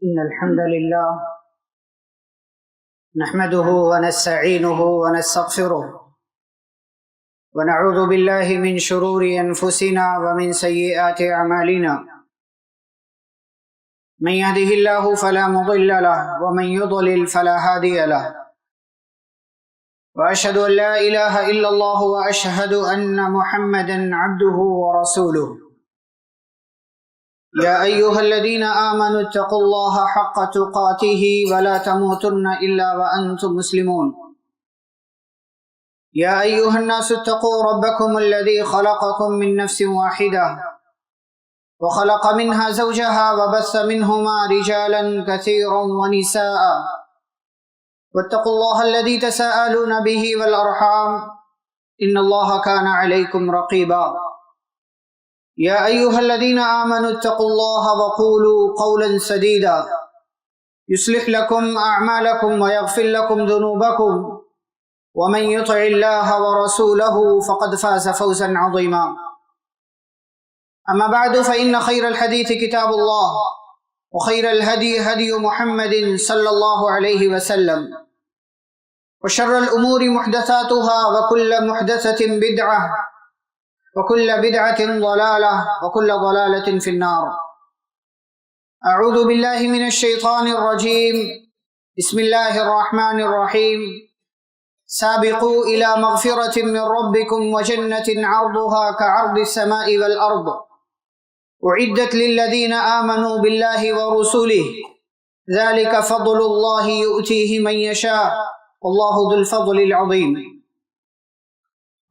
إن الحمد لله نحمده ونستعينه ونستغفره ونعوذ بالله من شرور أنفسنا ومن سيئات أعمالنا من يهده الله فلا مضل له ومن يضلل فلا هادي له وأشهد أن لا إله إلا الله وأشهد أن محمدا عبده ورسوله يا أيها الذين آمنوا اتقوا الله حق تقاته ولا تموتن إلا وأنتم مسلمون يا أيها الناس اتقوا ربكم الذي خلقكم من نفس واحدة وخلق منها زوجها وبث منهما رجالا كثيرا ونساء واتقوا الله الذي تساءلون به والأرحام إن الله كان عليكم رقيبا يا أيها الذين آمنوا اتقوا الله وقولوا قولا سديدا يصلح لكم أعمالكم ويغفر لكم ذنوبكم ومن يطع الله ورسوله فقد فاز فوزا عظيما أما بعد فإن خير الحديث كتاب الله وخير الهدي هدي محمد صلى الله عليه وسلم وشر الأمور محدثاتها وكل محدثة بدعة وكل بدعة ضلالة وكل ضلالة في النار. أعوذ بالله من الشيطان الرجيم. بسم الله الرحمن الرحيم. سابقوا إلى مغفرة من ربكم وجنة عرضها كعرض السماء والأرض أعدت للذين آمنوا بالله ورسوله ذلك فضل الله يؤتيه من يشاء والله ذو الفضل العظيم.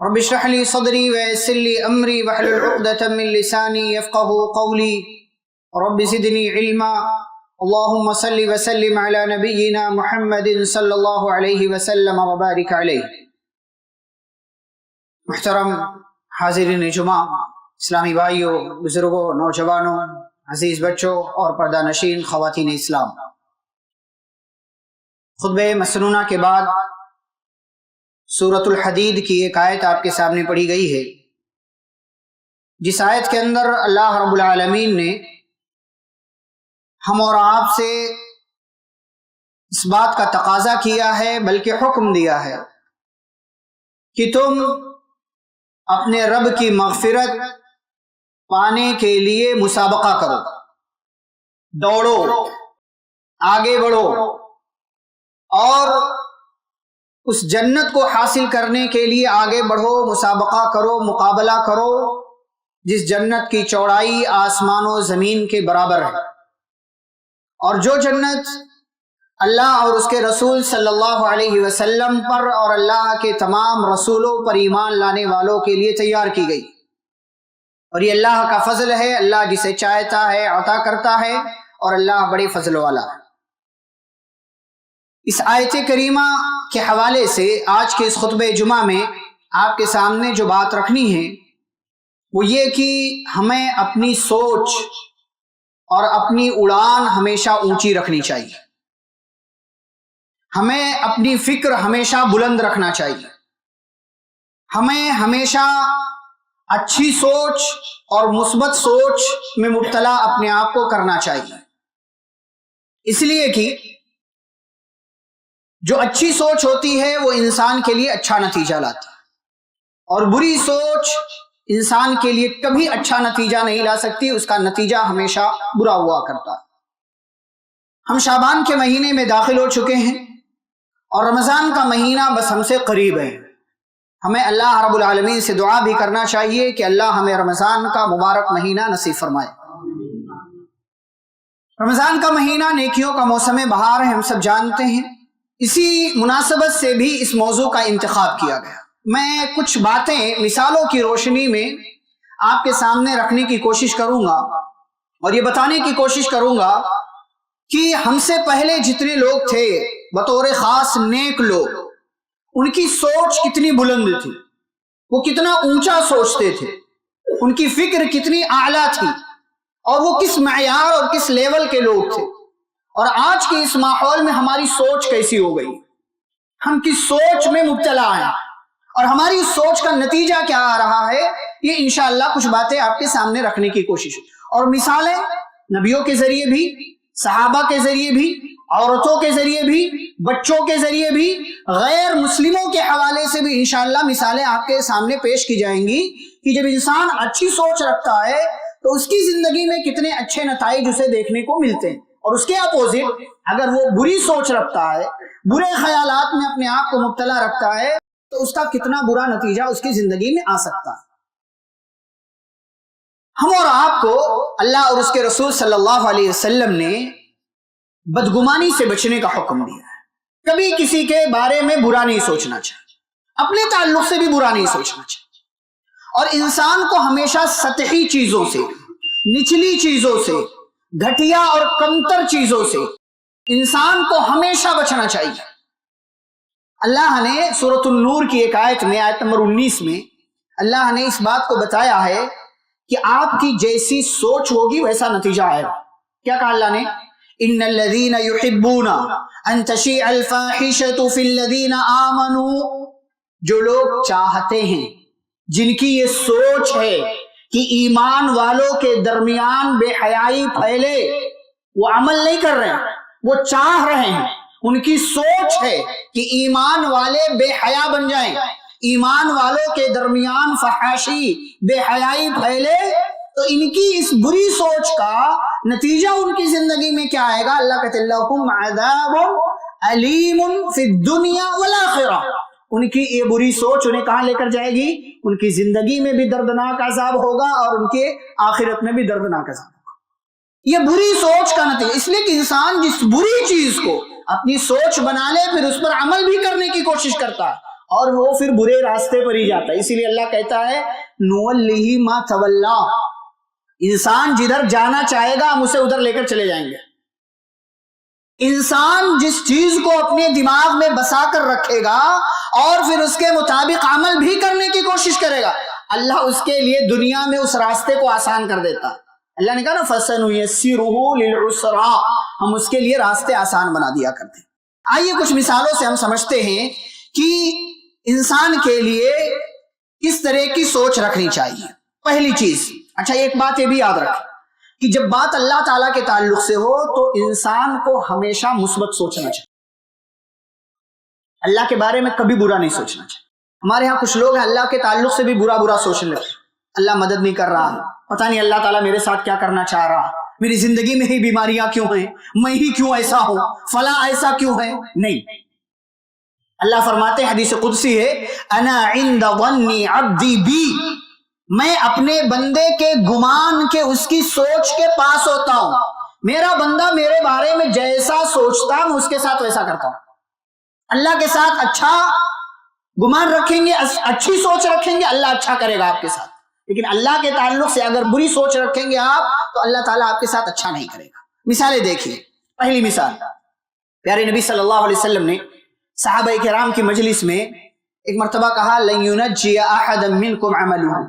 رب اشرح لي صدري ويسر لي أمري واحلل عقدة من لساني يفقهوا قولي رب زدني علما. اللهم صل وسلم على نبينا محمد صلی اللہ علیہ وسلم وبارک علیہ. محترم حاضرین جمعہ، اسلامی بھائیوں، بزرگوں، نوجوانوں، عزیز بچوں اور پردہ نشین خواتین اسلام، خطبہ مسنونہ کے بعد سورۃ الحدید کی ایک آیت آپ کے سامنے پڑھی گئی ہے، جس آیت کے اندر اللہ رب العالمین نے ہم اور آپ سے اس بات کا تقاضا کیا ہے، بلکہ حکم دیا ہے کہ تم اپنے رب کی مغفرت پانے کے لیے مسابقہ کرو، دوڑو، آگے بڑھو اور اس جنت کو حاصل کرنے کے لیے آگے بڑھو، مسابقہ کرو، مقابلہ کرو، جس جنت کی چوڑائی آسمان و زمین کے برابر ہے، اور جو جنت اللہ اور اس کے رسول صلی اللہ علیہ وسلم پر اور اللہ کے تمام رسولوں پر ایمان لانے والوں کے لیے تیار کی گئی. اور یہ اللہ کا فضل ہے، اللہ جسے چاہتا ہے عطا کرتا ہے، اور اللہ بڑے فضل والا ہے. اس آیت کریمہ کے حوالے سے آج کے اس خطبہ جمعہ میں آپ کے سامنے جو بات رکھنی ہے وہ یہ کہ ہمیں اپنی سوچ اور اپنی اڑان ہمیشہ اونچی رکھنی چاہیے، ہمیں اپنی فکر ہمیشہ بلند رکھنا چاہیے، ہمیں ہمیشہ اچھی سوچ اور مثبت سوچ میں مبتلا اپنے آپ کو کرنا چاہیے. اس لیے کہ جو اچھی سوچ ہوتی ہے وہ انسان کے لیے اچھا نتیجہ لاتی ہے، اور بری سوچ انسان کے لیے کبھی اچھا نتیجہ نہیں لا سکتی، اس کا نتیجہ ہمیشہ برا ہوا کرتا ہے. ہم شعبان کے مہینے میں داخل ہو چکے ہیں اور رمضان کا مہینہ بس ہم سے قریب ہے. ہمیں اللہ رب العالمین سے دعا بھی کرنا چاہیے کہ اللہ ہمیں رمضان کا مبارک مہینہ نصیب فرمائے. رمضان کا مہینہ نیکیوں کا موسم بہار ہے، ہم سب جانتے ہیں. اسی مناسبت سے بھی اس موضوع کا انتخاب کیا گیا. میں کچھ باتیں مثالوں کی روشنی میں آپ کے سامنے رکھنے کی کوشش کروں گا اور یہ بتانے کی کوشش کروں گا کہ ہم سے پہلے جتنے لوگ تھے بطور خاص نیک لوگ، ان کی سوچ کتنی بلند تھی، وہ کتنا اونچا سوچتے تھے، ان کی فکر کتنی اعلیٰ تھی، اور وہ کس معیار اور کس لیول کے لوگ تھے. اور آج کے اس ماحول میں ہماری سوچ کیسی ہو گئی، ہم کس سوچ میں مبتلا ہیں اور ہماری اس سوچ کا نتیجہ کیا آ رہا ہے، یہ انشاءاللہ کچھ باتیں آپ کے سامنے رکھنے کی کوشش، اور مثالیں نبیوں کے ذریعے بھی، صحابہ کے ذریعے بھی، عورتوں کے ذریعے بھی، بچوں کے ذریعے بھی، غیر مسلموں کے حوالے سے بھی انشاءاللہ مثالیں آپ کے سامنے پیش کی جائیں گی کہ جب انسان اچھی سوچ رکھتا ہے تو اس کی زندگی میں کتنے اچھے نتائج اسے دیکھنے کو ملتے ہیں، اور اس کے اپوزٹ اگر وہ بری سوچ رکھتا ہے، برے خیالات میں اپنے آپ کو مبتلا رکھتا ہے، تو اس کا کتنا برا نتیجہ اس کی زندگی میں آ سکتا ہے۔ ہم اور آپ کو اللہ اور اس کے رسول صلی اللہ علیہ وسلم نے بدگمانی سے بچنے کا حکم دیا ہے۔ کبھی کسی کے بارے میں برا نہیں سوچنا چاہیے، اپنے تعلق سے بھی برا نہیں سوچنا چاہیے، اور انسان کو ہمیشہ سطحی چیزوں سے، نچلی چیزوں سے، گھٹیا اور کمتر چیزوں سے انسان کو ہمیشہ بچنا چاہیے۔ اللہ نے سورۃ النور کی ایک آیت میں، آیت نمبر 19 میں اللہ نے اس بات کو بتایا ہے کہ آپ کی جیسی سوچ ہوگی ویسا نتیجہ آئے گا۔ کیا کہا اللہ نے؟ ان الذین یحبون ان تشیع الفاحشۃ فی الذین آمنوا، جو لوگ چاہتے ہیں، جن کی یہ سوچ ہے کہ ایمان والوں کے درمیان بے حیائی پھیلے، وہ عمل نہیں کر رہے ہیں، وہ چاہ رہے ہیں، ان کی سوچ ہے کہ ایمان والے بے حیا بن جائیں، ایمان والوں کے درمیان فحاشی، بے حیائی پھیلے، تو ان کی اس بری سوچ کا نتیجہ ان کی زندگی میں کیا آئے گا؟ اللہ کہتے لہم عذاب علیم فی الدنیا والآخرہ، ان کی یہ بری سوچ انہیں کہاں لے کر جائے گی؟ ان کی زندگی میں بھی دردناک عذاب ہوگا اور ان کے آخرت میں بھی دردناک عذاب ہوگا۔ یہ بری سوچ کا نتیجہ، اس لیے کہ انسان جس بری چیز کو اپنی سوچ بنا لے پھر اس پر عمل بھی کرنے کی کوشش کرتا ہے اور وہ پھر برے راستے پر ہی جاتا ہے۔ اسی لیے اللہ کہتا ہے نوَلِّهِ مَا تَوَلَّىٰ، انسان جدھر جانا چاہے گا ہم اسے ادھر لے کر چلے جائیں گے۔ انسان جس چیز کو اپنے دماغ میں بسا کر رکھے گا اور پھر اس کے مطابق عمل بھی کرنے کی کوشش کرے گا، اللہ اس کے لیے دنیا میں اس راستے کو آسان کر دیتا ہے۔ اللہ نے کہا نا فَسَنُيَسِّرُهُ لِلْعُسْرَىٰ، ہم اس کے لیے راستے آسان بنا دیا کرتے ہیں۔ آئیے کچھ مثالوں سے ہم سمجھتے ہیں کہ انسان کے لیے کس طرح کی سوچ رکھنی چاہیے۔ پہلی چیز، اچھا ایک بات یہ بھی یاد رکھیں کہ جب بات اللہ تعالیٰ کے تعلق سے ہو تو انسان کو ہمیشہ مثبت سوچنا چاہیے، اللہ کے بارے میں کبھی برا نہیں سوچنا چاہیے۔ ہمارے ہاں کچھ لوگ ہیں اللہ کے تعلق سے بھی برا برا سوچنے لگتے، اللہ مدد نہیں کر رہا، پتہ نہیں اللہ تعالیٰ میرے ساتھ کیا کرنا چاہ رہا، میری زندگی میں ہی بیماریاں کیوں ہیں، میں ہی کیوں ایسا ہوں، فلاں ایسا کیوں ہے۔ نہیں، اللہ فرماتے ہیں، حدیث قدسی ہے، انا عند ظن عبدی بی، میں اپنے بندے کے گمان کے، اس کی سوچ کے پاس ہوتا ہوں۔ میرا بندہ میرے بارے میں جیسا سوچتا میں اس کے ساتھ ویسا کرتا ہوں۔ اللہ کے ساتھ اچھا گمان رکھیں گے، اچھی سوچ رکھیں گے، اللہ اچھا کرے گا آپ کے ساتھ، لیکن اللہ کے تعلق سے اگر بری سوچ رکھیں گے آپ تو اللہ تعالیٰ آپ کے ساتھ اچھا نہیں کرے گا۔ مثالیں دیکھیے، پہلی مثال، پیارے نبی صلی اللہ علیہ وسلم نے صحابہ کرام کی مجلس میں ایک مرتبہ کہا لن ينجي احدا منكم عمله،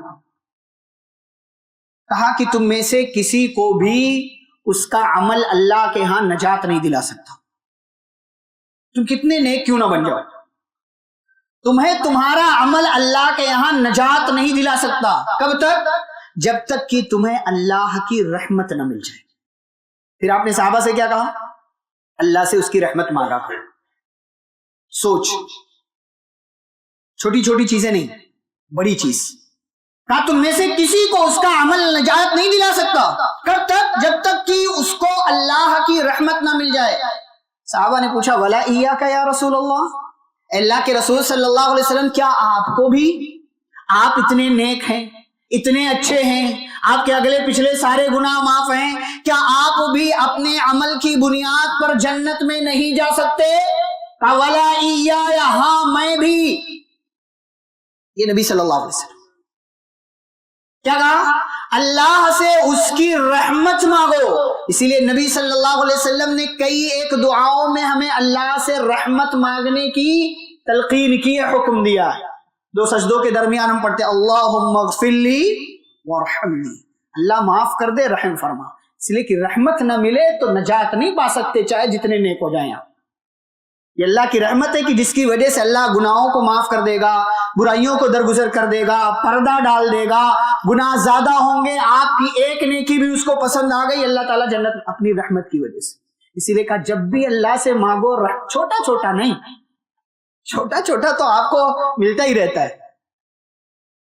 کہا کہ تم میں سے کسی کو بھی اس کا عمل اللہ کے ہاں نجات نہیں دلا سکتا، تم کتنے نیک کیوں نہ بن جاؤ، تمہیں تمہارا عمل اللہ کے یہاں نجات نہیں دلا سکتا۔ کب تک؟ جب تک کہ تمہیں اللہ کی رحمت نہ مل جائے۔ پھر آپ نے صحابہ سے کیا کہا؟ اللہ سے اس کی رحمت مانگا کرو۔ سوچ، چھوٹی چھوٹی چیزیں نہیں، بڑی چیز۔ کہا تم میں سے کسی کو اس کا عمل نجات نہیں دلا سکتا، کب تک؟ جب تک کہ اس کو اللہ کی رحمت نہ مل جائے۔ صحابہ نے پوچھا ولا ایاک یا رسول اللہ، اللہ کے رسول صلی اللہ علیہ وسلم کیا آپ کو بھی، آپ اتنے نیک ہیں، اتنے اچھے ہیں، آپ کے اگلے پچھلے سارے گناہ معاف ہیں، کیا آپ بھی اپنے عمل کی بنیاد پر جنت میں نہیں جا سکتے؟ کہا ولا ایایا، ہاں میں بھی۔ یہ نبی صلی اللہ علیہ وسلم کیا کہا؟ اللہ سے اس کی رحمت مانگو۔ اسی لیے نبی صلی اللہ علیہ وسلم نے کئی ایک دعاؤں میں ہمیں اللہ سے رحمت مانگنے کی تلقین کی، حکم دیا ہے۔ دو سجدوں کے درمیان ہم پڑھتے اللہم اغفر لی وارحمنی، اللہ معاف کر دے، رحم فرما۔ اس لیے کہ رحمت نہ ملے تو نجات نہیں پا سکتے، چاہے جتنے نیک ہو جائیں آپ۔ یہ اللہ کی رحمت ہے کہ جس کی وجہ سے اللہ گناہوں کو معاف کر دے گا، برائیوں کو درگزر کر دے گا, پردہ ڈال دے گا, گناہ زیادہ ہوں گے, آپ کی ایک نیکی بھی اس کو پسند آ گئی, اللہ تعالیٰ جنت اپنی رحمت کی وجہ سے. اسی لیے کہا جب بھی اللہ سے مانگو, چھوٹا چھوٹا نہیں, چھوٹا چھوٹا تو آپ کو ملتا ہی رہتا ہے,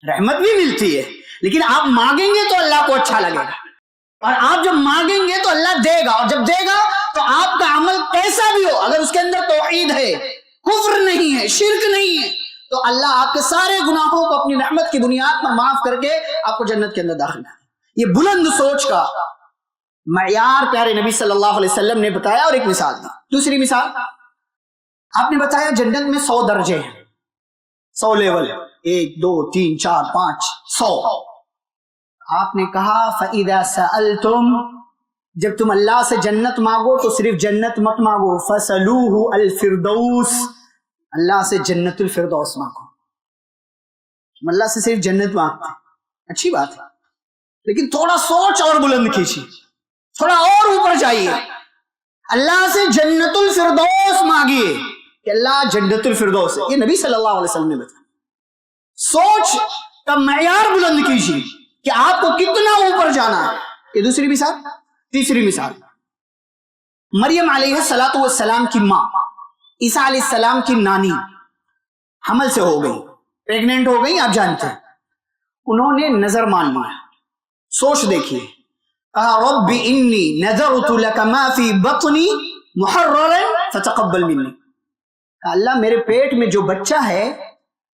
رحمت بھی ملتی ہے, لیکن آپ مانگیں گے تو اللہ کو اچھا لگے گا, اور آپ جب مانگیں گے تو اللہ دے گا, اور جب دے گا تو آپ کا عمل کیسا بھی ہو, اگر اس کے اندر توحید ہے, کفر نہیں ہے, شرک نہیں ہے, تو اللہ آپ کے سارے گناہوں کو اپنی رحمت کی بنیاد پر معاف کر کے آپ کو جنت کے اندر داخل کرے. یہ بلند سوچ کا معیار پیارے نبی صلی اللہ علیہ وسلم نے بتایا, اور ایک مثال دی. دوسری مثال آپ نے بتایا جنت میں 100 درجے ہیں, 100 لیول, 1 2 3 4 5 100. آپ نے کہا فَإِذَا سَأَلْتُمْ, جب تم اللہ سے جنت مانگو تو صرف جنت مت مانگو, فَسَلُوهُ الْفِرْدَوْسِ, اللہ سے جنت الفردوس مانگو. تم اللہ سے صرف جنت مانگتے, اچھی بات ہے, لیکن تھوڑا سوچ اور بلند کیجیے, تھوڑا اور اوپر جائیے, اللہ سے جنت الفردوس مانگیے کہ اللہ جنت الفردوس ہے. یہ نبی صلی اللہ علیہ وسلم نے بتایا. سوچ کا معیار بلند کیجیے کہ آپ کو کتنا اوپر جانا ہے. یہ دوسری مثال. تیسری مثال, مریم علیہ السلام کی ماں, عیسیٰ علیہ السلام کی نانی حمل سے ہو گئی, پریگننٹ ہو گئی, آپ جانتے ہیں. انہوں نے نظر مان لیا. سوچ دیکھیے, کہا رب انی نذرت لک ما فی بطنی محررا فتقبل منی, اللہ میرے پیٹ میں جو بچہ ہے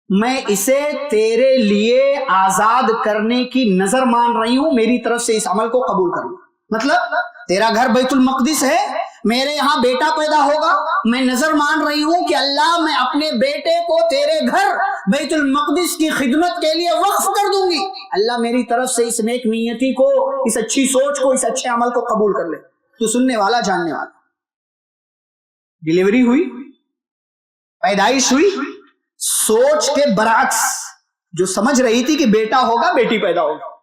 میں اسے تیرے لیے آزاد کرنے کی نظر مان رہی ہوں, میری طرف سے اس عمل کو قبول کر لو. مطلب تیرا گھر بیت المقدس ہے, میرے یہاں بیٹا پیدا ہوگا, میں نظر مان رہی ہوں کہ اللہ میں اپنے بیٹے کو تیرے گھر بیت المقدس کی خدمت کے لیے وقف کر دوں گی. اللہ میری طرف سے اس نیک نیتی کو, اس اچھی سوچ کو, اس اچھے عمل کو قبول کر لے. تو سننے والا جاننے والا, ڈیلیوری ہوئی, پیدائش ہوئی, سوچ کے برعکس جو سمجھ رہی تھی کہ بیٹا ہوگا, بیٹی پیدا ہوگی,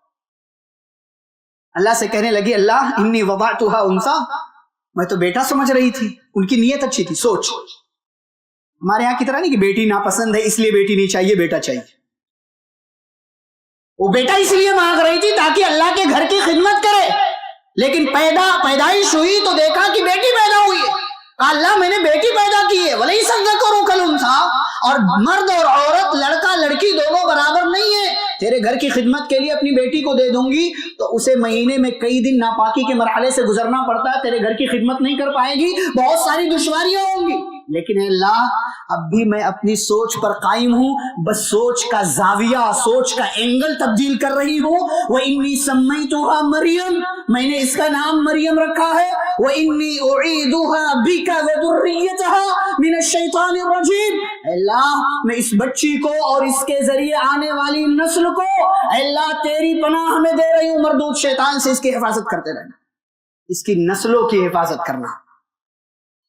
اللہ سے کہنے لگی اللہ انی وضعتها انثى, میں تو بیٹا سمجھ رہی تھی. ان کی نیت اچھی تھی, سوچ. ہمارے یہاں کی طرح نہیں کہ بیٹی ناپسند ہے اس لیے بیٹی نہیں چاہیے, بیٹا چاہیے. وہ بیٹا اس لیے مانگ رہی تھی تاکہ اللہ کے گھر کی خدمت کرے, لیکن پیدائش ہوئی تو دیکھا کہ بیٹی پیدا ہوئی ہے. اللہ میں نے بیٹی پیدا کی ہے, وَلَيْسَ الذَّكَرُ كَالْأُنثَىٰ, اور مرد اور عورت, لڑکا لڑکی دونوں برابر نہیں ہے. تیرے گھر کی خدمت کے لیے اپنی بیٹی کو دے دوں گی تو اسے مہینے میں کئی دن ناپاکی کے مرحلے سے گزرنا پڑتا ہے, تیرے گھر کی خدمت نہیں کر پائے گی, بہت ساری دشواریاں ہوں گی. لیکن اے اللہ اب بھی میں اپنی سوچ پر قائم ہوں, بس سوچ کا زاویہ, سوچ کا اینگل تبدیل کر رہی ہوں. وَإِنِّي سَمَّيْتُهَا مریم, میں نے اس کا نام مریم رکھا ہے. وَإِنِّي أُعِيدُهَا بِكَ وَذُرِّيَّتَهَا مِنَ الشَّيْطَانِ الرَّجِيمِ, اللہ میں اس بچی کو اور اس کے ذریعے آنے والی نسل کو اللہ تیری پناہ میں دے رہی ہوں. مردود شیطان سے اس کی حفاظت کرتے رہنا, اس کی نسلوں کی حفاظت کرنا.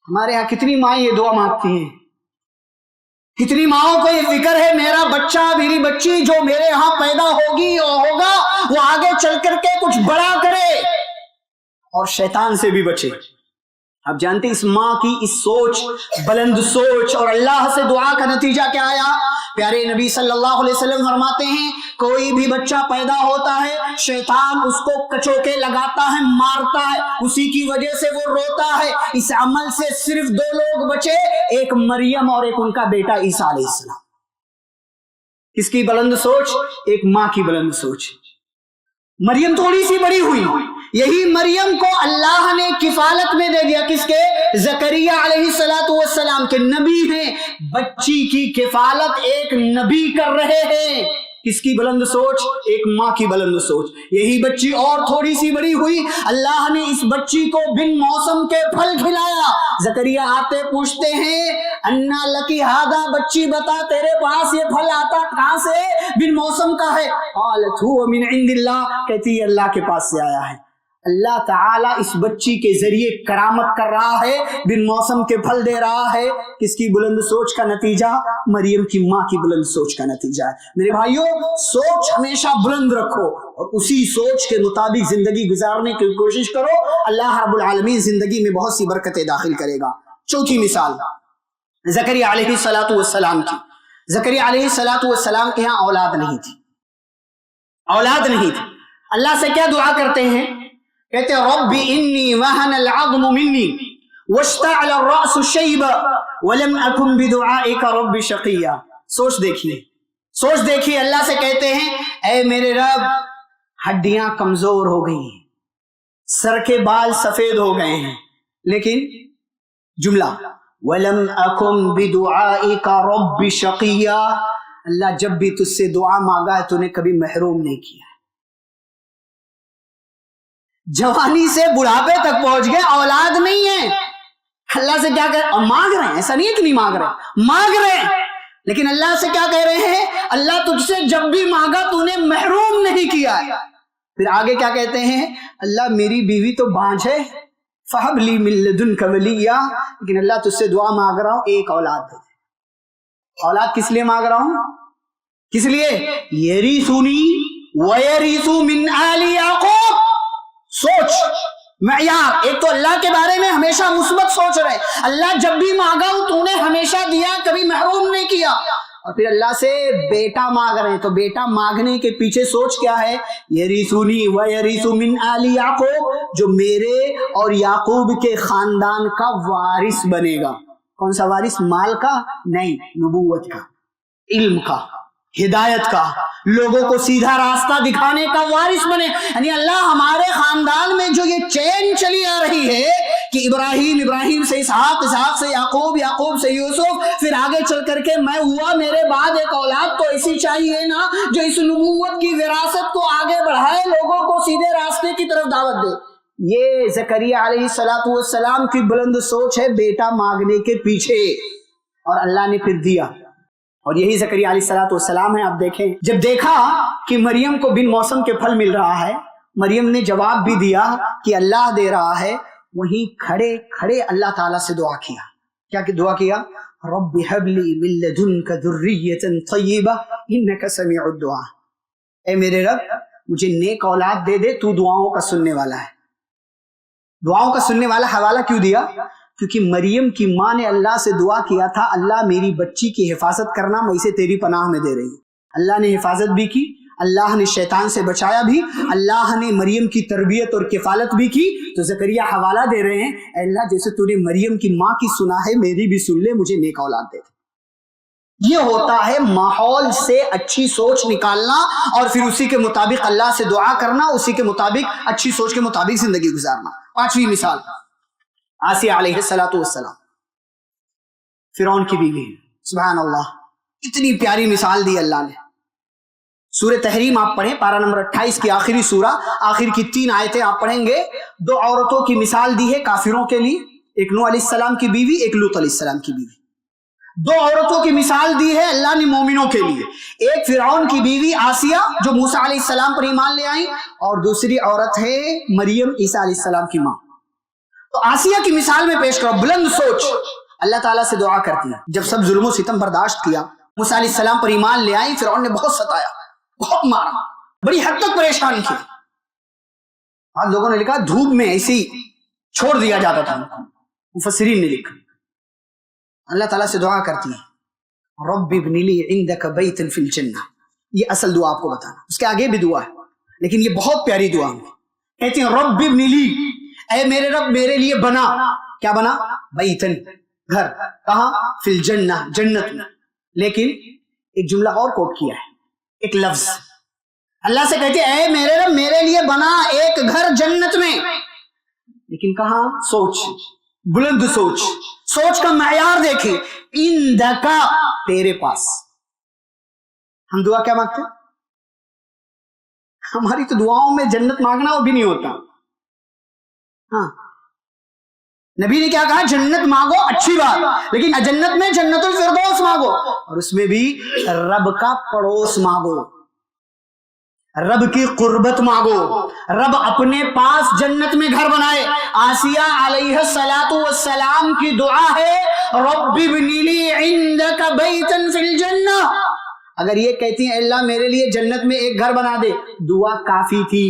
ہمارے ہاں کتنی مائیں یہ دعا مانگتی ہیں, کتنی ماؤں کو یہ فکر ہے میرا بچہ, میری بچی جو میرے ہاں پیدا ہوگی اور ہوگا وہ آگے چل کر کے کچھ بڑا کرے اور شیطان سے بھی بچے. آپ جانتے اس ماں کی اس سوچ, بلند سوچ اور اللہ سے دعا کا نتیجہ کیا آیا. پیارے نبی صلی اللہ علیہ وسلم فرماتے ہیں کوئی بھی بچہ پیدا ہوتا ہے شیطان اس کو کچوکے لگاتا ہے, مارتا ہے, اسی کی وجہ سے وہ روتا ہے. اس عمل سے صرف 2 لوگ بچے, ایک مریم اور ایک ان کا بیٹا عیسیٰ علیہ السلام. کس کی بلند سوچ؟ ایک ماں کی بلند سوچ. مریم تھوڑی سی بڑی ہوئی, یہی مریم کو اللہ نے کفالت میں دے دیا. کس کے؟ زکریا علیہ السلام کے, نبی ہیں, بچی کی کفالت ایک نبی کر رہے ہیں. کس کی بلند سوچ؟ ایک ماں کی بلند سوچ. یہی بچی اور تھوڑی سی بڑی ہوئی, اللہ نے اس بچی کو بن موسم کے پھل کھلایا. زکریا آتے پوچھتے ہیں انا لکی ہادا, بچی بتا تیرے پاس یہ پھل آتا کہاں سے؟ بن موسم کا ہے. قالت هو من عند اللہ, کہتی ہے اللہ کے پاس سے آیا ہے. اللہ تعالیٰ اس بچی کے ذریعے کرامت کر رہا ہے, بن موسم کے پھل دے رہا ہے. کس کی بلند سوچ کا نتیجہ؟ مریم کی ماں کی بلند سوچ کا نتیجہ ہے. میرے بھائیوں, سوچ ہمیشہ بلند رکھو اور اسی سوچ کے مطابق زندگی گزارنے کی کوشش کرو. اللہ رب العالمین زندگی میں بہت سی برکتیں داخل کرے گا. چوتھی مثال زکریا علیہ السلام کی. زکریا علیہ السلام کے یہاں اولاد نہیں تھی، اولاد نہیں تھی۔ اللہ سے کیا دعا کرتے ہیں؟ کہتے ہیں رب انی وہن العظم منی واشتعل الرأس شیبا ولم اکن بدعائک رب شقیا۔ سوچ دیکھیے اللہ سے کہتے ہیں اے میرے رب ہڈیاں کمزور ہو گئی ہیں، سر کے بال سفید ہو گئے ہیں، لیکن جملہ وَلَمْ أَكُمْ بِدُعَائِكَ رَبِّ شَقِيًّا، اللہ جب بھی تجھ سے دعا مانگا ہے تو نے کبھی محروم نہیں کیا ہے۔ جوانی سے بڑھاپے تک پہنچ گئے، اولاد نہیں ہے، اللہ سے کیا کہہ مانگ رہے ہیں؟ ایسا نہیں ہے کہ نہیں مانگ رہے ہیں، لیکن اللہ سے کیا کہہ رہے ہیں؟ اللہ تجھ سے جب بھی مانگا تو نے محروم نہیں کیا ہے۔ پھر آگے کیا کہتے ہیں؟ اللہ میری بیوی تو بانجھ ہے، فَهَبْ لِي مِن لَّدُنْكَ وَلِيًّا، لیکن اللہ تجھ سے دعا مانگ رہا ہوں ایک اولاد دے دے۔ اولاد کس لیے مانگ رہا ہوں؟ کس لیے؟ یریثنی ویریث من آل یعقوب۔ سوچ معیار، ایک تو اللہ کے بارے میں ہمیشہ مثبت سوچ رہے، اللہ جب بھی مانگا ہوں تو نے ہمیشہ دیا، کبھی محروم نہیں کیا۔ اور پھر اللہ سے بیٹا مانگ رہے ہیں، تو بیٹا مانگنے کے پیچھے سوچ کیا ہے؟ یریثنی ویریث من آل یعقوب، جو میرے اور یعقوب کے خاندان کا وارث بنے گا۔ کون سا وارث؟ مال کا نہیں، نبوت کا، علم کا، ہدایت کا، لوگوں کو سیدھا راستہ دکھانے کا وارث بنے۔ یعنی اللہ ہمارے خاندان میں جو یہ چین چلی آ رہی ہے کہ ابراہیم سے اسحاق، اسحاق سے یعقوب، یعقوب سے یوسف، پھر آگے چل کر کے میں ہوا، میرے بعد ایک اولاد تو ایسی چاہیے نا جو اس نبوت کی وراثت کو آگے بڑھائے، لوگوں کو سیدھے راستے کی طرف دعوت دے۔ یہ زکریا علیہ السلام کی بلند سوچ ہے بیٹا مانگنے کے پیچھے، اور اللہ نے پھر دیا۔ اور یہی زکریا علیہ السلام ہے۔ آپ دیکھیں جب دیکھا کہ مریم کو بن موسم کے پھل مل رہا ہے، مریم نے جواب بھی دیا کہ اللہ دے رہا ہے، وہیں کھڑے کھڑے اللہ تعالیٰ سے دعا کیا۔ کیا کہ دعا کیا؟ رب هب لي من لدنك ذرية طيبة انك سميع الدعاء، اے میرے رب مجھے نیک اولاد دے دے، تو دعاؤں کا سننے والا ہے۔ دعاؤں کا سننے والا حوالہ کیوں دیا؟ کیونکہ مریم کی ماں نے اللہ سے دعا کیا تھا اللہ میری بچی کی حفاظت کرنا، میں اسے تیری پناہ میں دے رہی ہوں۔ اللہ نے حفاظت بھی کی، اللہ نے شیطان سے بچایا بھی، اللہ نے مریم کی تربیت اور کفالت بھی کی۔ تو زکریا حوالہ دے رہے ہیں اے اللہ جیسے تو نے مریم کی ماں کی سنا ہے، میری بھی سن لے، مجھے نیک اولاد دے دے۔ یہ ہوتا ہے ماحول سے اچھی سوچ نکالنا اور پھر اسی کے مطابق اللہ سے دعا کرنا، اسی کے مطابق اچھی سوچ کے مطابق زندگی گزارنا۔ پانچویں مثال آسیہ علیہ السلام، فرعون کی بیوی۔ سبحان اللہ، اتنی پیاری مثال دی اللہ نے۔ سورہ تحریم آپ پڑھیں، پارہ نمبر 28 کی آخری سورہ، آخر کی 3 آیتیں آپ پڑھیں گے۔ 2 عورتوں کی مثال دی ہے کافروں کے لیے، ایک نوح علیہ السلام کی بیوی، ایک لوط علیہ السلام کی بیوی۔ 2 عورتوں کی مثال دی ہے اللہ نے مومنوں کے لیے، ایک فرعون کی بیوی آسیہ جو موسیٰ علیہ السلام پر ایمان لے آئی، اور دوسری عورت ہے مریم عیسیٰ علیہ السلام کی ماں۔ تو آسیہ کی مثال میں پیش کرو، بلند سوچ، اللہ تعالیٰ سے دعا کرتی ہے۔ جب سب ظلم و ستم برداشت کیا، موسیٰ علیہ السلام پر ایمان لے آئی، فرعون نے بہت ستایا، بہت مارا، بڑی حد تک پریشان کیا۔ آج لوگوں نے لکھا دھوپ میں ایسے ہی چھوڑ دیا جاتا تھا، مفسرین نے لکھا۔ اللہ تعالیٰ سے دعا کرتی ہے رب ابن لی عندک بیتا فی الجنہ، یہ اصل دعا آپ کو بتانا، اس کے آگے بھی دعا ہے لیکن یہ بہت پیاری دعا ہے۔ کہتی ہیں رب ابن لی، اے میرے رب میرے لیے بنا، کیا بنا؟ بیتن، گھر، کہاں؟ فی الجنہ، جنت میں۔ لیکن ایک جملہ اور کوٹ کیا ہے، ایک لفظ اللہ سے کہتے ہیں اے میرے رب میرے لیے بنا ایک گھر جنت میں، لیکن کہاں؟ سوچ، بلند سوچ، سوچ کا معیار دیکھیں، عندکا، تیرے پاس۔ ہم دعا کیا مانگتے ہیں؟ ہماری تو دعاؤں میں جنت مانگنا وہ بھی نہیں ہوتا۔ ہاں نبی نے کیا کہا؟ جنت مانگو، اچھی بات، لیکن جنت میں جنت الفردوس مانگو، اور اس میں بھی رب کا پڑوس مانگو، رب کی قربت مانگو، رب اپنے پاس جنت میں گھر بنائے۔ آسیہ علیہ السلام کی دعا ہے رب ابن لی عندک بیتا فی الجنہ۔ اگر یہ کہتی ہیں اللہ میرے لیے جنت میں ایک گھر بنا دے، دعا کافی تھی،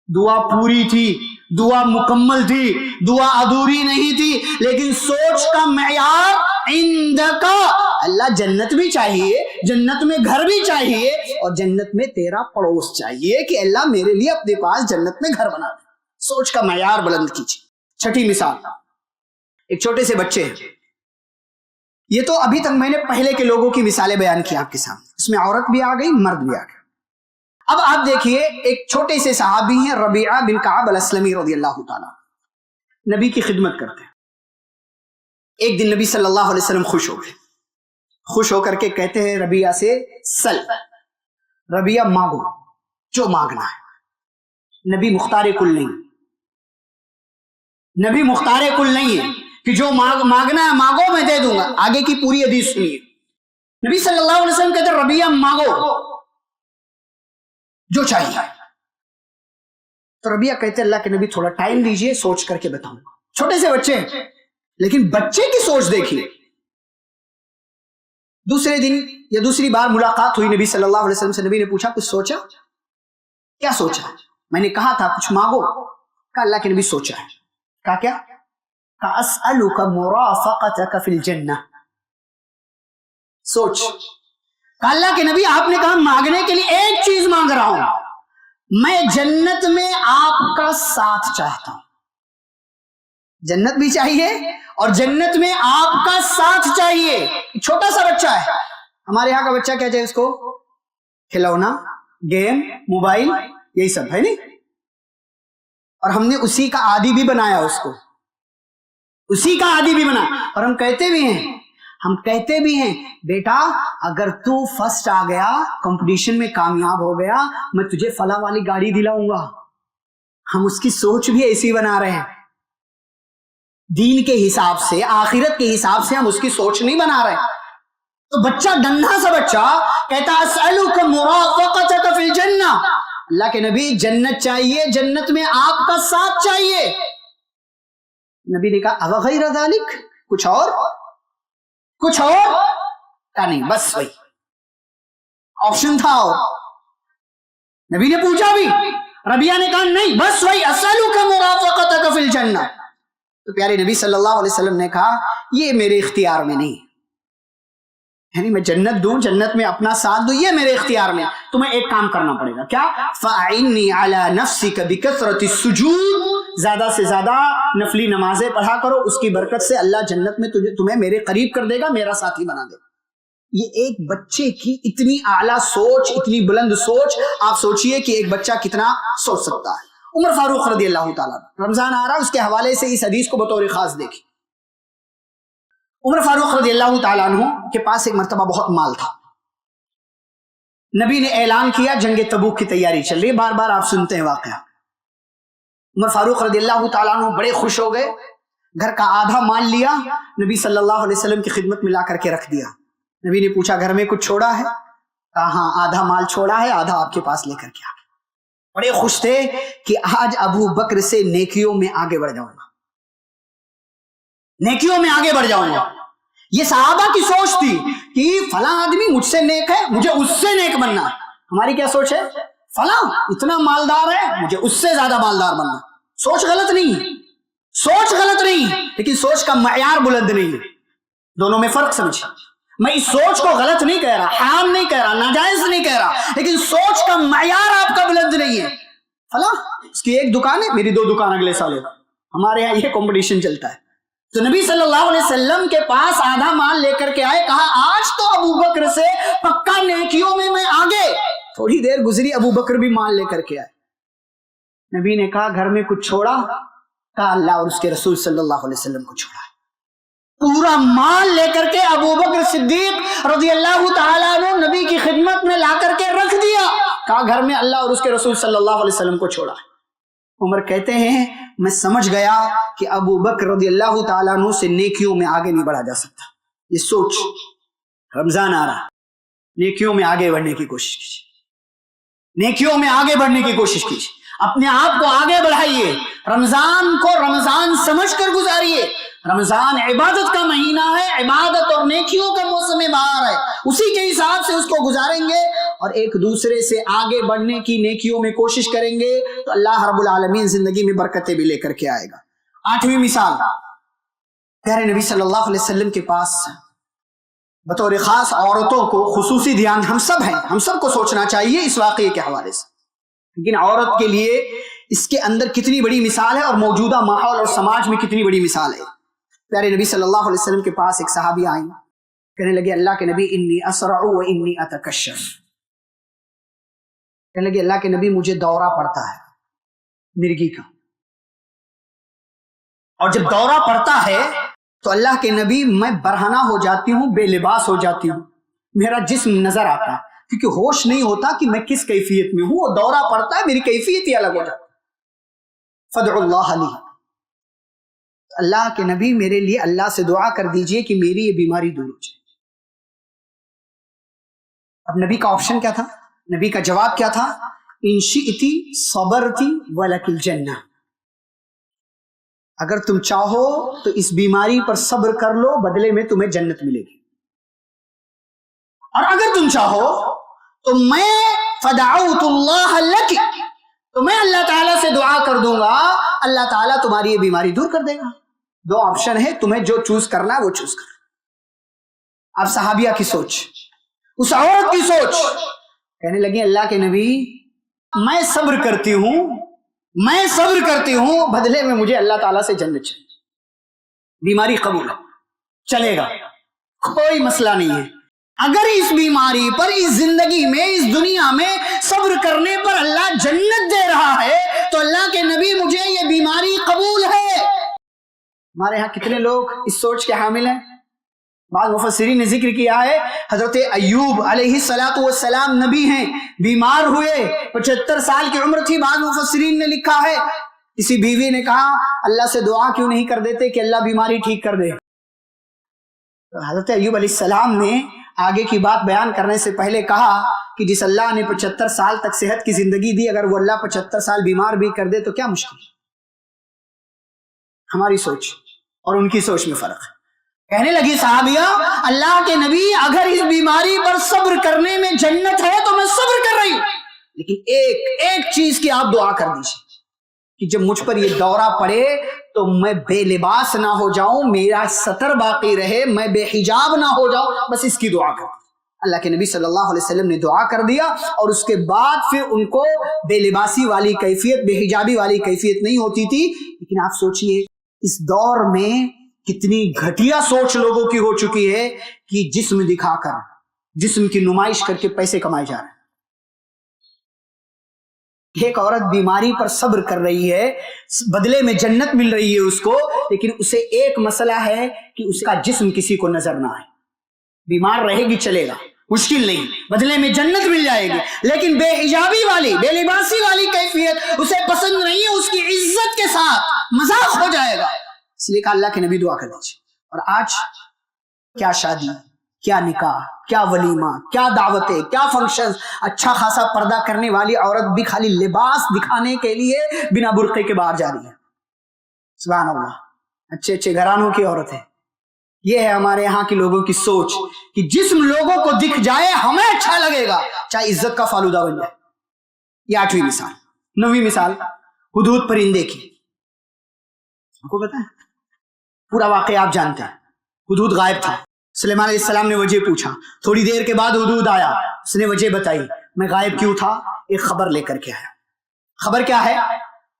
دعا پوری تھی، دعا مکمل تھی، دعا ادھوری نہیں تھی۔ لیکن سوچ کا معیار عندکا، اللہ جنت بھی چاہیے, جنت میں گھر بھی چاہیے, اور جنت میں تیرا پڑوس چاہیے کہ اللہ میرے لیے اپنے پاس جنت میں گھر بنا دے. سوچ کا معیار بلند کیجیے. چھٹی مثال, ایک چھوٹے سے بچے ہیں. یہ تو ابھی تک میں نے پہلے کے لوگوں کی مثالیں بیان کی آپ کے سامنے, اس میں عورت بھی آ گئی, مرد بھی آ گیا. اب آپ دیکھیے ایک چھوٹے سے صحابی ہیں ربیعہ بن کعب الاسلمی رضی اللہ تعالیٰ, نبی کی خدمت کرتے ہیں. ایک دن نبی صلی اللہ علیہ وسلم خوش ہو گئے, خوش ہو کر کے کہتے ہیں ربیعہ سے سل, ربیعہ مانگو جو مانگنا ہے. نبی مختار کل نہیں, نبی مختار کل نہیں ہے کہ جو مانگنا ہے مانگو میں دے دوں گا. آگے کی پوری حدیث سنیے. نبی صلی اللہ علیہ وسلم کہتے ہیں ربیعہ مانگو جو چاہیے. تو ربیعہ کہتے ہیں اللہ کے نبی تھوڑا ٹائم دیجئے, سوچ کر کے بتاؤں گا. چھوٹے سے بچے ہیں, لیکن بچے کی سوچ دیکھیے. دوسرے دن یا دوسری بار ملاقات ہوئی نبی صلی اللہ علیہ وسلم سے. نبی نے پوچھا کچھ سوچا؟ کیا سوچا؟ میں نے کہا تھا کچھ مانگو. کہا اللہ کے نبی سوچا ہے. کہا کیا؟ کہا اسألک مرافقتک فی الجنہ. سوچ. کہا اللہ کے نبی آپ نے کہا مانگنے کے لیے ایک چیز مانگ رہا ہوں, میں جنت میں آپ کا ساتھ چاہتا ہوں. جنت بھی چاہیے اور جنت میں آپ کا ساتھ چاہیے. چھوٹا سا بچہ ہے, ہمارے یہاں کا بچہ کیا چاہیے اس کو؟ کھلونا, گیم, موبائل, یہی سب ہے نہیں. اور ہم نے اسی کا عادی بھی بنایا اس کو, اسی کا عادی بھی بنا. اور ہم کہتے بھی ہیں بیٹا اگر تو فرسٹ آ گیا, کمپٹیشن میں کامیاب ہو گیا, میں تجھے فلاں والی گاڑی دلاؤں گا. ہم اس کی سوچ بھی ایسی بنا رہے ہیں. دین کے حساب سے, آخرت کے حساب سے ہم اس کی سوچ نہیں بنا رہے. تو بچہ, ننھا سا بچہ کہتا اسألک مرافقتک فی الجنہ. اللہ کے نبی جنت چاہیے, جنت میں آپ کا ساتھ چاہیے. نبی نے کہا او غیر ذالک, کچھ اور؟ کچھ اور؟ کہا نہیں بس وہی آپشن تھا. اور نبی نے پوچھا بھی, ربیعہ نے کہا نہیں بس وہی اسألک مرافقتک فی الجنہ. تو پیارے نبی صلی اللہ علیہ وسلم نے کہا یہ میرے اختیار میں نہیں, یعنی میں جنت دوں, جنت میں اپنا ساتھ دوں, یہ میرے اختیار میں. تمہیں ایک کام کرنا پڑے گا. کیا؟ فَأَعِنِّي عَلَى نَفْسِكَ بِكَثْرَةِ السُّجُودِ, زیادہ سے زیادہ نفلی نمازیں پڑھا کرو, اس کی برکت سے اللہ جنت میں تمہیں میرے قریب کر دے گا, میرا ساتھی بنا دے گا. یہ ایک بچے کی اتنی اعلیٰ سوچ, اتنی بلند سوچ. آپ سوچئے کہ ایک بچہ کتنا سوچ سکتا ہے. عمر فاروق رضی اللہ تعالیٰ, رمضان آ رہا, اس کے حوالے سے اس حدیث کو بطور خاص دیکھیں. عمر فاروق رضی اللہ تعالیٰ عنہ کے پاس ایک مرتبہ بہت مال تھا. نبی نے اعلان کیا جنگ تبوک کی تیاری چل رہی ہے, بار بار آپ سنتے ہیں واقعہ. عمر فاروق رضی اللہ تعالیٰ عنہ بڑے خوش ہو گئے, گھر کا آدھا مال لیا, نبی صلی اللہ علیہ وسلم کی خدمت میں لا کر کے رکھ دیا. نبی نے پوچھا گھر میں کچھ چھوڑا ہے؟ کہا ہاں آدھا مال چھوڑا ہے, آدھا آپ کے پاس لے کر کے آ گئے. بڑے خوش تھے کہ آج ابو بکر سے نیکیوں میں آگے بڑھ جاؤں گا, نیکیوں میں آگے بڑھ جاؤں گا. یہ صحابہ کی سوچ تھی کہ فلاں آدمی مجھ سے نیک ہے, مجھے اس سے نیک بننا. ہماری کیا سوچ ہے؟ فلاں اتنا مالدار ہے, مجھے اس سے زیادہ مالدار بننا. سوچ غلط نہیں, سوچ غلط نہیں, لیکن سوچ کا معیار بلند نہیں ہے. دونوں میں فرق سمجھیں. میں اس سوچ کو غلط نہیں کہہ رہا, حرام نہیں کہہ رہا, ناجائز نہیں کہہ رہا, لیکن سوچ کا معیار آپ کا بلند نہیں ہے. فلاں اس کی ایک دکان ہے, میری 2 دکان اگلے سال ہوگا. ہمارے یہاں یہ کمپٹیشن چلتا ہے. تو نبی صلی اللہ علیہ وسلم کے پاس آدھا مال لے کر کے آئے, کہا آج تو ابو بکر سے پکا نیکیوں میں آگے. تھوڑی دیر گزری, ابو بکر بھی مال لے کر کے آئے. نبی نے کہا گھر میں کچھ چھوڑا؟ کہا اللہ اور اس کے رسول صلی اللہ علیہ وسلم کو چھوڑا. پورا مال لے کر کے ابو بکر صدیق رضی اللہ تعالیٰ عنہ نبی کی خدمت میں لا کر کے رکھ دیا. کہا گھر میں اللہ اور اس کے رسول صلی اللہ علیہ وسلم کو چھوڑا. عمر کہتے ہیں میں سمجھ گیا کہ ابو بکر رضی اللہ تعالیٰ عنہ سے نیکیوں میں آگے نہیں بڑھا جا سکتا. یہ سوچ, رمضان آ رہا, نیکیوں میں آگے بڑھنے کی کوشش کیجیے, نیکیوں میں آگے بڑھنے کی کوشش کیجیے, اپنے آپ کو آگے بڑھائیے. رمضان کو رمضان سمجھ کر گزاریے. رمضان عبادت کا مہینہ ہے, عبادت اور نیکیوں کا موسم بہار ہے. اسی کے حساب سے اس کو گزاریں گے اور ایک دوسرے سے آگے بڑھنے کی نیکیوں میں کوشش کریں گے تو اللہ رب العالمین زندگی میں برکتیں بھی لے کر کے آئے گا. 8ویں مثال, پیارے نبی صلی اللہ علیہ وسلم کے پاس بطور خاص عورتوں کو خصوصی دھیان ہم سب ہیں، ہم سب کو سوچنا چاہیے اس واقعے کے حوالے سے. لیکن عورت کے لیے اس کے اندر کتنی بڑی مثال ہے اور موجودہ ماحول اور سماج میں کتنی بڑی مثال ہے. پیارے نبی صلی اللہ علیہ وسلم کے پاس ایک صحابی آئیں، کہنے لگے اللہ کے نبی انی اسرع و انی اتکشف. کہنے لگے اللہ کے نبی مجھے دورہ پڑتا ہے مرگی کا، اور جب دورہ پڑتا ہے تو اللہ کے نبی میں برہنہ ہو جاتی ہوں، بے لباس ہو جاتی ہوں، میرا جسم نظر آتا ہے کیونکہ ہوش نہیں ہوتا کہ میں کس کیفیت میں ہوں. وہ دورہ پڑتا ہے میری کیفیت ہی الگ ہو جاتی. فدعوا اللہ لی، اللہ کے نبی میرے لیے اللہ سے دعا کر دیجئے کہ میری یہ بیماری دور ہو جائے. اب نبی کا آپشن کیا تھا؟ نبی کا جواب کیا تھا؟ ان شئتی صبرتی ولک الجنہ. اگر تم چاہو تو اس بیماری پر صبر کر لو، بدلے میں تمہیں جنت ملے گی. اور اگر تم چاہو تو میں فدعوت اللہ لک، تو میں اللہ تعالیٰ سے دعا کر دوں گا، اللہ تعالیٰ تمہاری یہ بیماری دور کر دے گا. دو آپشن ہے، تمہیں جو چوز کرنا ہے وہ چوز کر. اب صحابیہ کی سوچ، اس عورت کی سوچ، کہنے لگی اللہ کے نبی میں صبر کرتی ہوں، بدلے میں مجھے اللہ تعالیٰ سے جنت چاہیے. بیماری قبول ہے، چلے گا، کوئی مسئلہ نہیں ہے. اگر اس بیماری پر، اس زندگی میں، اس دنیا میں صبر کرنے پر اللہ جنت دے رہا ہے تو اللہ کے نبی مجھے یہ بیماری قبول ہے. ہمارے ہاں کتنے لوگ اس سوچ کے حامل ہیں؟ بعض مفسرین نے ذکر کیا ہے حضرت ایوب علیہ السلام نبی ہیں، بیمار ہوئے، 75 سال کی عمر تھی. بعض مفسرین نے لکھا ہے کسی بیوی نے کہا اللہ سے دعا کیوں نہیں کر دیتے کہ اللہ بیماری ٹھیک کر دے. حضرت ایوب علیہ السلام نے آگے کی بات بیان کرنے سے پہلے کہا کہ جس اللہ نے 75 سال تک صحت کی زندگی دی، اگر وہ اللہ 75 سال بیمار بھی کر دے تو کیا مشکل. ہماری سوچ اور ان کی سوچ میں فرق ہے. کہنے لگی صحابیہ اللہ کے نبی اگر اس بیماری پر صبر کرنے میں جنت ہے تو میں صبر کر رہی ہوں، لیکن ایک چیز کی آپ دعا کر دیجیے کہ جب مجھ پر یہ دورہ پڑے تو میں بے لباس نہ ہو جاؤں، میرا ستر باقی رہے، میں بے حجاب نہ ہو جاؤں، بس اس کی دعا کر. اللہ کے نبی صلی اللہ علیہ وسلم نے دعا کر دیا، اور اس کے بعد پھر ان کو بے لباسی والی کیفیت، بے حجابی والی کیفیت نہیں ہوتی تھی. لیکن آپ سوچئے اس دور میں کتنی گھٹیا سوچ لوگوں کی ہو چکی ہے کہ جسم دکھا کر، جسم کی نمائش کر کے پیسے کمائے جا رہے ہیں. ایک عورت بیماری پر صبر کر رہی ہے، بدلے میں جنت مل رہی ہے اس کو، لیکن اسے ایک مسئلہ ہے کہ اس کا جسم کسی کو نظر نہ آئے. بیمار رہے گی چلے گا، مشکل نہیں، بدلے میں جنت مل جائے گی. لیکن بے حجابی والی، بے لباسی والی کیفیت اسے پسند نہیں ہے، اس کی عزت کے ساتھ مذاق ہو جائے گا. اس لیے کہا اللہ کے نبی دعا کر دیجیے. اور آج کیا شادی، کیا نکاح، کیا ولیمہ، کیا دعوتیں، کیا فنکشنز. اچھا خاصا پردہ کرنے والی عورت بھی خالی لباس دکھانے کے لیے بنا برقعے کے باہر جا رہی ہے. سبحان اللہ، اچھے گھرانوں کی عورت ہے. یہ ہے ہمارے یہاں کے لوگوں کی سوچ کہ جسم لوگوں کو دکھ جائے ہمیں اچھا لگے گا، چاہے عزت کا فالودہ بن جائے. یہ 8ویں مثال. 9ویں مثال ہدہد پرندے کی. آپ کو پتا ہے پورا واقعہ آپ جانتے ہیں. ہدہد غائب تھا، سلیمان علیہ السلام نے وجہ پوچھا، تھوڑی دیر کے بعد ہدہد آیا، اس نے وجہ بتائی، میں غائب کیوں تھا، ایک خبر لے کر کے آیا. خبر کیا ہے؟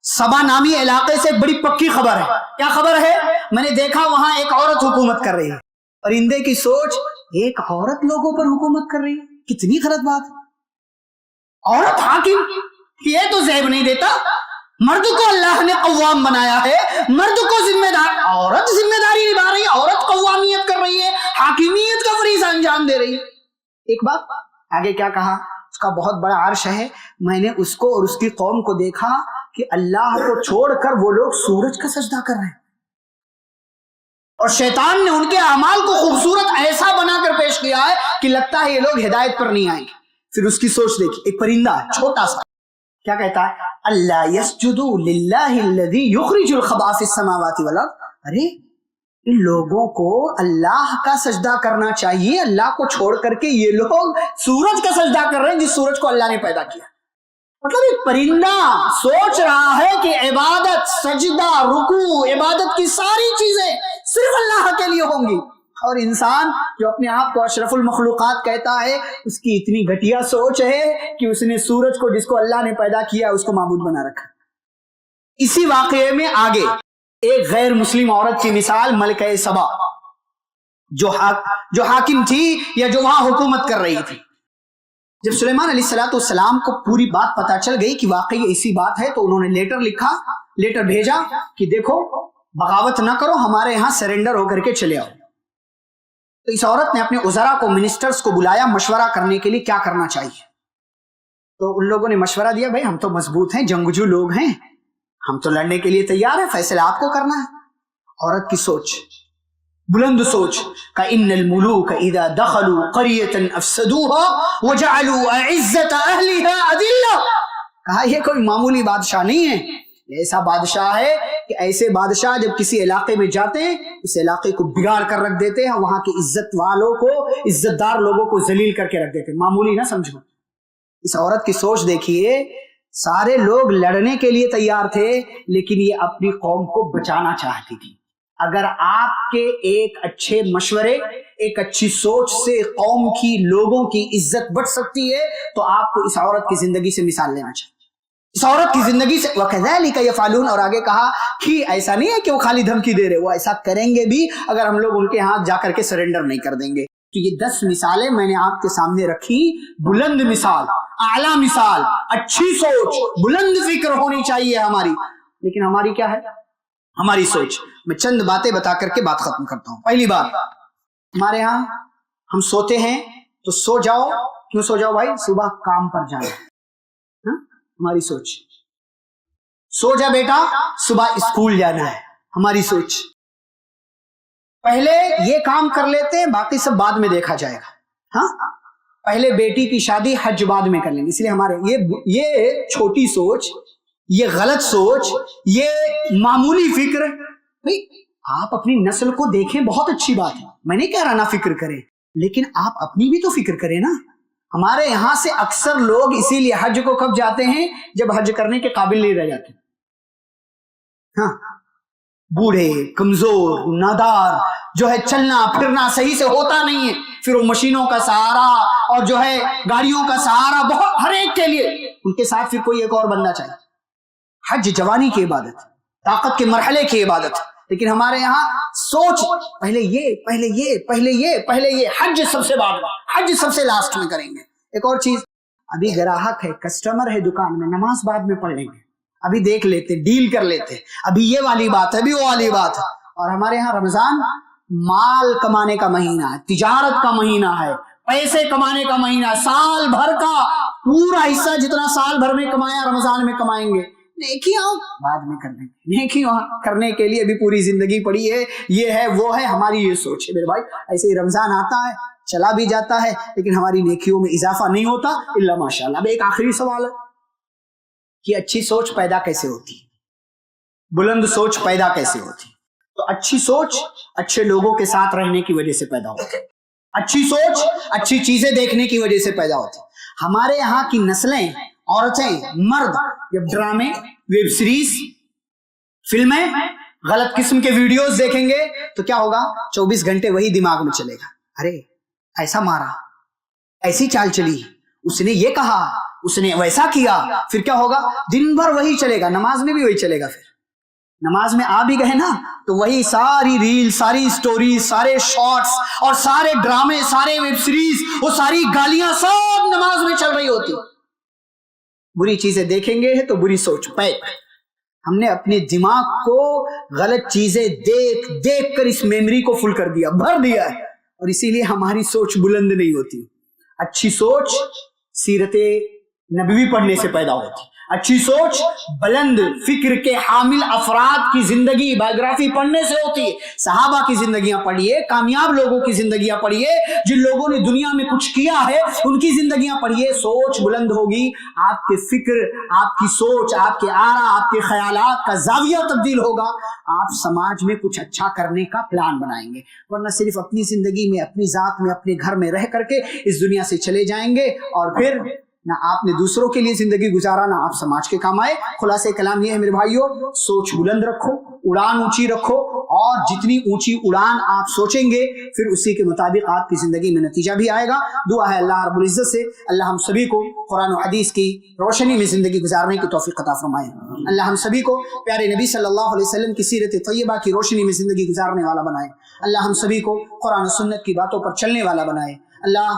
سبا نامی علاقے سے بڑی پکی خبر ہے. کیا خبر ہے؟ میں نے دیکھا وہاں ایک عورت حکومت کر رہی ہے. پرندے کی سوچ، ایک عورت لوگوں پر حکومت کر رہی ہے، کتنی غلط بات ہے. عورت حاکم، یہ تو زیب نہیں دیتا. مرد کو اللہ نے قوام بنایا ہے، مرد کو ذمہ دار، عورت ذمہ داری نبھا رہی ہے، عورت قوامیت کر رہی ہے، حاکمیت کا فریضہ انجام دے رہی ہے. ایک بات آگے کیا کہا، اس کا بہت بڑا عرش ہے، میں نے اس کو اور اس کی قوم کو دیکھا کہ اللہ کو چھوڑ کر وہ لوگ سورج کا سجدہ کر رہے ہیں، اور شیطان نے ان کے اعمال کو خوبصورت ایسا بنا کر پیش کیا ہے کہ لگتا ہے یہ لوگ ہدایت پر نہیں آئیں گے. پھر اس کی سوچ دیکھی، ایک پرندہ ہے چھوٹا سا، کیا کہتا ہے، اللہ یسجدوا للہ الذی یخرج الخبا فی السماوات والارض. ارے ان لوگوں کو اللہ کا سجدہ کرنا چاہیے، اللہ کو چھوڑ کر کے یہ لوگ سورج کا سجدہ کر رہے ہیں جس سورج کو اللہ نے پیدا کیا. مطلب ایک پرندہ سوچ رہا ہے کہ عبادت، سجدہ، رکوع، عبادت کی ساری چیزیں صرف اللہ کے لیے ہوں گی. اور انسان جو اپنے آپ کو اشرف المخلوقات کہتا ہے اس کی اتنی گھٹیا سوچ ہے کہ اس نے سورج کو جس کو اللہ نے پیدا کیا اس کو معبود بنا رکھا. اسی واقعے میں آگے ایک غیر مسلم عورت کی مثال ملکہ سبا جو حاکم تھی یا جو وہاں حکومت کر رہی تھی. جب سلیمان علیہ السلام کو پوری بات پتا چل گئی کہ واقعی ایسی بات ہے تو انہوں نے لیٹر بھیجا کہ دیکھو بغاوت نہ کرو, ہمارے یہاں سرنڈر ہو کر کے چلے آؤ. تو اس عورت نے اپنے وزراء کو منسٹرز کو بلایا مشورہ کرنے کے لیے کیا کرنا چاہیے. تو ان لوگوں نے مشورہ دیا بھائی ہم تو مضبوط ہیں, جنگجو لوگ ہیں, ہم تو لڑنے کے لیے تیار ہیں, فیصلہ آپ کو کرنا ہے. عورت کی سوچ بلند سوچ کہ ان الملوک اذا دخلوا قریۃ افسدوها وجعلوا اعزۃ اہلها اذلہ. کہا یہ کوئی معمولی بادشاہ نہیں ہے, ایسا بادشاہ ہے کہ ایسے بادشاہ جب کسی علاقے میں جاتے ہیں اس علاقے کو بگاڑ کر رکھ دیتے ہیں, وہاں کے عزت والوں کو, عزت دار لوگوں کو ذلیل کر کے رکھ دیتے ہیں. معمولی نہ سمجھو. اس عورت کی سوچ دیکھیے, سارے لوگ لڑنے کے لیے تیار تھے لیکن یہ اپنی قوم کو بچانا چاہتی تھی. اگر آپ کے ایک اچھے مشورے, ایک اچھی سوچ سے قوم کی, لوگوں کی عزت بڑھ سکتی ہے تو آپ کو اس عورت کی زندگی سے مثال لینا چاہیے. اس عورت کی زندگی سے وَكَذَلِكَ يَفْعَلُونَ, اور آگے کہا کہ ایسا نہیں ہے کہ وہ خالی دھمکی دے رہے, وہ ایسا کریں گے بھی اگر ہم لوگ ان کے ہاتھ جا کر کے سرنڈر نہیں کر دیں گے. تو یہ 10 مثالیں میں نے آپ کے سامنے رکھی. بلند مثال, اعلیٰ مثال, اچھی سوچ, بلند فکر ہونی چاہیے ہماری. لیکن ہماری کیا ہے؟ ہماری سوچ. میں چند باتیں بتا کر کے بات ختم کرتا ہوں. پہلی بات, ہمارے ہاں ہم سوتے ہیں تو سو جاؤ. کیوں سو جاؤ بھائی؟ صبح کام پر جانا. ہماری سوچ. سو جا بیٹا, صبح اسکول جانا ہے. ہماری سوچ. پہلے یہ کام کر لیتے ہیں, باقی سب بعد میں دیکھا جائے گا. ہاں, پہلے بیٹی کی شادی حج بعد میں کر لیں گے. اس لیے ہمارے یہ چھوٹی سوچ, یہ غلط سوچ, یہ معمولی فکر. بھئی آپ اپنی نسل کو دیکھیں, بہت اچھی بات ہے, میں نہیں کہہ رہا نہ فکر کریں, لیکن آپ اپنی بھی تو فکر کریں نا. ہمارے یہاں سے اکثر لوگ اسی لیے حج کو کب جاتے ہیں جب حج کرنے کے قابل نہیں رہ جاتے. ہاں, بوڑھے, کمزور, نادار, جو ہے چلنا پھرنا صحیح سے ہوتا نہیں ہے, پھر وہ مشینوں کا سہارا اور جو ہے گاڑیوں کا سہارا, بہت ہر ایک کے لیے ان کے ساتھ پھر کوئی ایک اور بننا چاہیے. حج جوانی کی عبادت, طاقت کے مرحلے کی عبادت, لیکن ہمارے یہاں سوچ پہلے یہ, حج سب سے بعد, حج سب سے لاسٹ میں کریں گے. ایک اور چیز, ابھی گراہک ہے, کسٹمر ہے دکان میں, نماز بعد میں پڑھ لیں گے, ابھی دیکھ لیتے, ڈیل کر لیتے, ابھی یہ والی بات ہے, ابھی وہ والی بات ہے. اور ہمارے یہاں رمضان مال کمانے کا مہینہ ہے, تجارت کا مہینہ ہے, پیسے کمانے کا مہینہ ہے. سال بھر کا پورا حصہ جتنا سال بھر میں کمایا رمضان میں کمائیں گے. نیکیاں بعد میں کر دیں گے. نیکیاں کرنے کے لیے ابھی پوری زندگی پڑی ہے, یہ ہے وہ ہے. ہماری یہ سوچ ہے میرے بھائی. ایسے ہی رمضان آتا ہے, چلا بھی جاتا ہے, لیکن ہماری نیکیوں میں اضافہ نہیں ہوتا الا ماشاءاللہ. اب ایک آخری سوال ہے کہ اچھی سوچ پیدا کیسے ہوتی, بلند سوچ پیدا کیسے ہوتی؟ تو اچھی سوچ اچھے لوگوں کے ساتھ رہنے کی وجہ سے پیدا ہوتی, اچھی سوچ اچھی چیزیں دیکھنے کی وجہ سے پیدا ہوتی. ہمارے یہاں کی نسلیں, عورتیں, مرد جب ڈرامے, ویب سیریز, فلمیں, غلط قسم کے ویڈیوز دیکھیں گے تو کیا ہوگا؟ 24 گھنٹے وہی دماغ میں چلے گا. ارے ایسا مارا, ایسی چال چلی, اس نے یہ کہا, اس نے ویسا کیا. پھر کیا ہوگا؟ دن بھر وہی چلے گا, نماز میں بھی وہی چلے گا. پھر نماز میں آ بھی گئے نا تو وہی ساری ریل, ساری سٹوری, سارے شارٹس اور سارے ڈرامے, سارے ویب سیریز, وہ ساری گالیاں سب نماز میں چل رہی ہوتی. بری چیزیں دیکھیں گے تو بری سوچ پیدا. ہم نے اپنے دماغ کو غلط چیزیں دیکھ دیکھ کر اس میموری کو فل کر دیا, بھر دیا ہے, اور اسی لیے ہماری سوچ بلند نہیں ہوتی. اچھی سوچ سیرت نبوی پڑھنے سے پیدا ہوتی. اچھی سوچ بلند فکر کے حامل افراد کی زندگی, بایوگرافی پڑھنے سے ہوتی ہے. صحابہ کی زندگیاں پڑھیے, کامیاب لوگوں کی زندگیاں پڑھیے, جن لوگوں نے دنیا میں کچھ کیا ہے ان کی زندگیاں پڑھیے. سوچ بلند ہوگی, آپ کے فکر, آپ کی سوچ, آپ کے آرا, آپ کے خیالات کا زاویہ تبدیل ہوگا. آپ سماج میں کچھ اچھا کرنے کا پلان بنائیں گے, ورنہ صرف اپنی زندگی میں, اپنی ذات میں, اپنے گھر میں رہ کر کے اس دنیا سے چلے جائیں گے, اور پھر نہ آپ نے دوسروں کے لیے زندگی گزارا, نہ آپ سماج کے کام آئے. خلاصہ کلام یہ ہے میرے بھائیوں, سوچ بلند رکھو, اڑان اونچی رکھو, اور جتنی اونچی اڑان آپ سوچیں گے پھر اسی کے مطابق آپ کی زندگی میں نتیجہ بھی آئے گا. دعا ہے اللہ رب العزت سے اللہ ہم سبھی کو قرآن و حدیث کی روشنی میں زندگی گزارنے کی توفیق عطا فرمائے. اللہ ہم سبھی کو پیارے نبی صلی اللہ علیہ وسلم کی سیرت طیبہ کی روشنی میں زندگی گزارنے والا بنائے. اللہ ہم سبھی کو قرآن و سنت کی باتوں پر چلنے والا بنائے. اللہ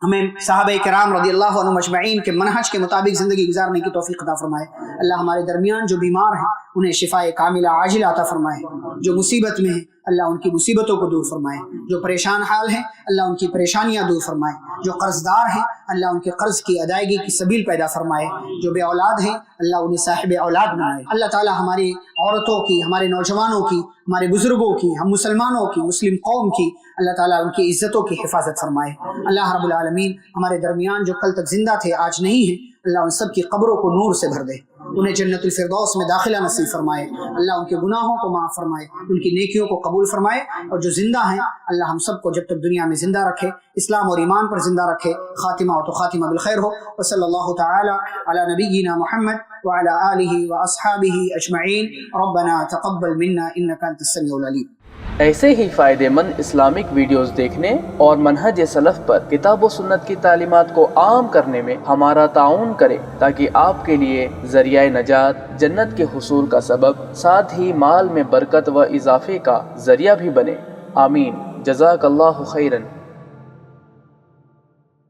ہمیں صحابہ کرام رضی اللہ عنہم اجمعین کے منہج کے مطابق زندگی گزارنے کی توفیق عطا فرمائے. اللہ ہمارے درمیان جو بیمار ہیں انہیں شفاء کاملہ عاجلہ عطا فرمائے. جو مصیبت میں ہیں اللہ ان کی مصیبتوں کو دور فرمائے. جو پریشان حال ہیں اللہ ان کی پریشانیاں دور فرمائے. جو قرض دار ہیں اللہ ان کے قرض کی ادائیگی کی سبیل پیدا فرمائے. جو بے اولاد ہیں اللہ انہیں صاحب اولاد بنائے. اللہ تعالی ہماری عورتوں کی، ہمارے نوجوانوں کی، ہمارے بزرگوں کی، ہم مسلمانوں کی، مسلم قوم کی اللہ تعالیٰ ان کی عزتوں کی حفاظت فرمائے. اللہ رب العالمین ہمارے درمیان جو کل تک زندہ تھے آج نہیں ہیں اللہ ان سب کی قبروں کو نور سے بھر دے. انہیں جنت الفردوس میں داخلہ نصیب فرمائے. اللہ ان کے گناہوں کو معاف فرمائے، ان کی نیکیوں کو قبول فرمائے. اور جو زندہ ہیں اللہ ہم سب کو جب تک دنیا میں زندہ رکھے، اسلام اور ایمان پر زندہ رکھے، خاتمہ و تو خاتمہ بالخیر ہو. وصلی اللہ تعالی علی نبینا محمد وعلی آلہ واصحابہ اجمعین. ربنا تقبل منا انک انت السمیع العلیم. ایسے ہی فائدہ مند اسلامک ویڈیوز دیکھنے اور منہج سلف پر کتاب و سنت کی تعلیمات کو عام کرنے میں ہمارا تعاون کریں تاکہ آپ کے لیے ذریعہ نجات، جنت کے حصول کا سبب، ساتھ ہی مال میں برکت و اضافے کا ذریعہ بھی بنے. آمین. جزاک اللہ خیرن.